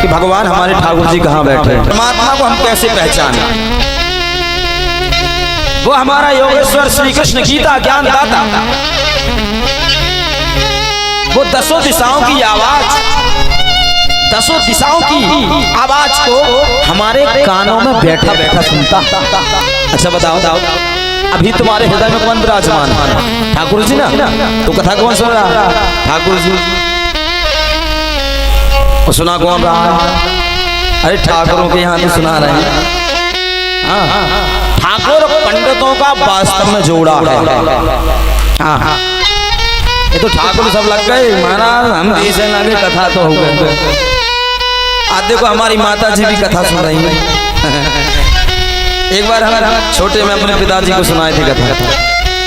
कि भगवान हमारे ठाकुर जी कहाँ बैठे हैं। परमात्मा को हम कैसे पहचाने? वो हमारा योगेश्वर श्री कृष्ण गीता ज्ञान दाता, वो दसों दिशाओं की आवाज, दसों दिशाओं की आवाज को हमारे कानों में बैठा बैठा सुनता। अच्छा बताओ, अभी तुम्हारे हृदय में कौन विराजमान है? ठाकुर जी ना। तो कथा कौन सुन रहा? ठाकुर जी। और सुना कौन रहा है? अरे ठाकुरों के यहाँ तो सुना रहे हैं। ठाकुर पंडितों का वास्तव में जोड़ा है। हाँ, ये तो ठाकुर सब लग गए महाराज, हम ऐसे लगे कथा तो हो गए। आज देखो हमारी माता जी भी कथा सुन रही है। एक बार हम छोटे में अपने पिताजी को सुनाए थे कथा,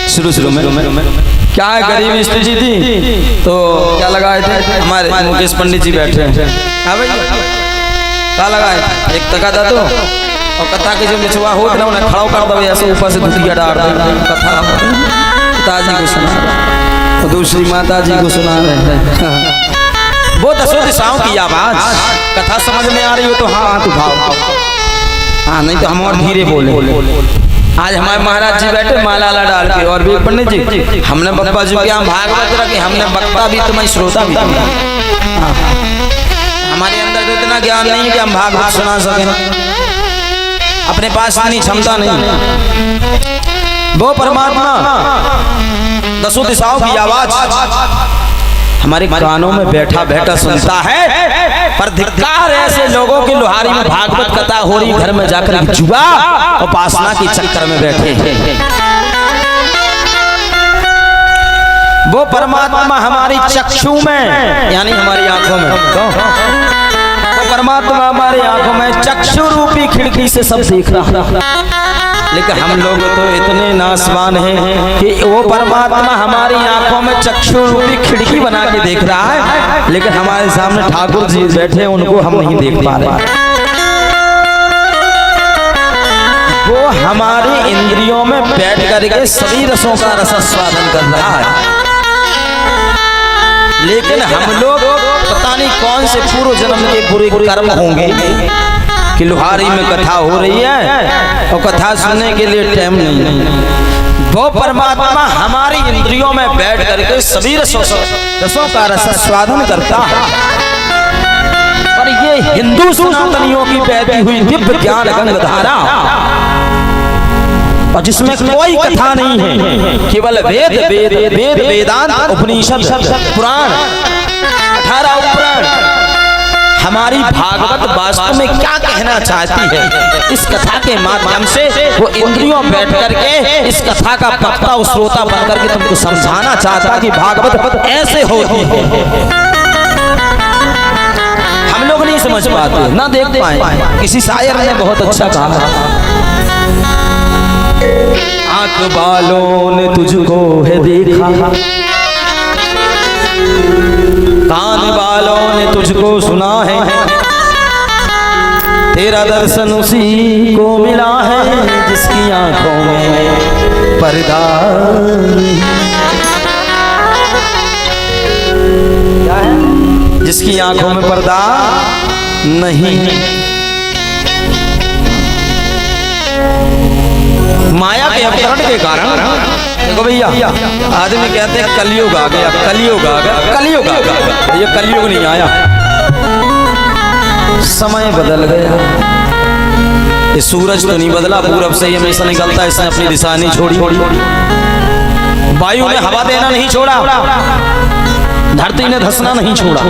शुरू में। क्या है, गरीब स्त्री जी थी तो क्या लगाए थे, हमारे मुकेश पंडित जी बैठे हैं। हाँ भाई, क्या लगाए? एक तका था तो, और कथा के जो मिचवा हो ना उन्हें खड़ा कर दो, ऐसे ऊपर से धुतिया डाल रहे। कथा पिताजी को सुना, दूसरी माता जी को सुना रहे हैं। वो दसों दिशाओं की आवाज। कथा समझ में आ रही हो तो हाँ तो भाव, हाँ नहीं तो हम और धीरे बोले। आज हमारे महाराज जी बैठे माला डाल के, और भी पंडित जी हमने बप्पा जी के भागवत रखे, हमने वक्ता भी तुम्हें श्रोता भी। हमारे अंदर तो इतना ज्ञान नहीं है कि हम भागवत सुना सकें, अपने पास इतनी क्षमता नहीं। वो परमात्मा दसों दिशाओं की आवाज हमारे कानों में बैठा बैठा सुनता है। पर धिक्कार ऐसे लोगों की लोहारी में भागवत कथा हो रही, घर में जाकर जुआ और उपासना के चक्कर में बैठे हैं। वो परमात्मा हमारी चक्षु में यानी हमारी आंखों में, वो परमात्मा हमारी आंखों में चक्षु रूपी खिड़की से सब देख रहा है। लेकिन हम लोग तो इतने नासवान हैं कि वो परमात्मा हमारी आंखों में चक्षु रूपी खिड़की बना के देख रहा है, लेकिन हमारे सामने ठाकुर जी बैठे उनको हम नहीं देख पा रहे। वो हमारी इंद्रियों में बैठ करके सभी रसों का रसास्वादन कर रहा है, लेकिन हम लोग पता नहीं कौन से पूर्व जन्म के बुरे कर्म होंगे कि लोहारी में कथा हो रही है और कथा सुनने के लिए टाइम नहीं। वो परमात्मा हमारी इंद्रियों में बैठ करके सभी रसों का रसास्वादन करता है। पर ये हिंदू सनातनियों की बहती हुई दिव्य ज्ञान गंगाधारा, और जिसमें कोई कथा नहीं है, केवल वेद वेद वेद वेदांत उपनिषद पुराण 18 उपपुराण। हमारी भागवत वास्तव में क्या कहना चाहती है, इस कथा के माध्यम से वो इंद्रियों बैठ करके इस कथा का वक्ता और श्रोता बनकर के तुमको समझाना चाहता कि भागवत ऐसे होती है। हम लोग नहीं समझ पाते, ना देख पाए। किसी शायर ने बहुत अच्छा कहा, आंख वालों ने तुझको है देखा, कान वालों ने तुझको सुना है, तेरा दर्शन उसी को मिला है जिसकी आंखों में पर्दा। क्या है? जिसकी आंखों में पर्दा नहीं। माया के अवतरण के कारण देखो भैया, आदमी कहते हैं कलयुग आ गया, कलयुग आ गया, कलयुग आ गया। ये कलयुग नहीं आया, समय बदल गया। ये सूरज तो नहीं बदला, पूरब से हमेशा निकलता है, इसने अपनी दिशा नहीं छोड़ी। वायु ने हवा देना नहीं छोड़ा, धरती ने धंसना नहीं छोड़ा।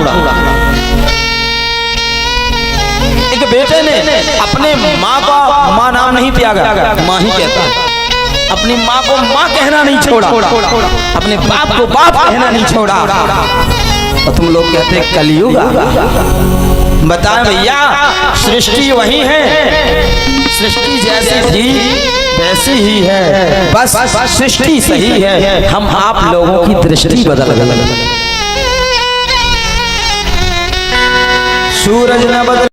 एक बेटे ने अपने माँ का माँ नाम नहीं त्यागा, माँ ही कहता है। अपनी माँ को माँ कहना नहीं छोड़ा, अपने बाप को बाप कहना नहीं छोड़ा। और तुम लोग कहते हैं कलयुग। बताएं भैया, सृष्टि वही है, सृष्टि जैसी थी वैसी ही है, बस सृष्टि सही है, हम आप लोगों की दृष्टि बदल गई। सूरज न बदल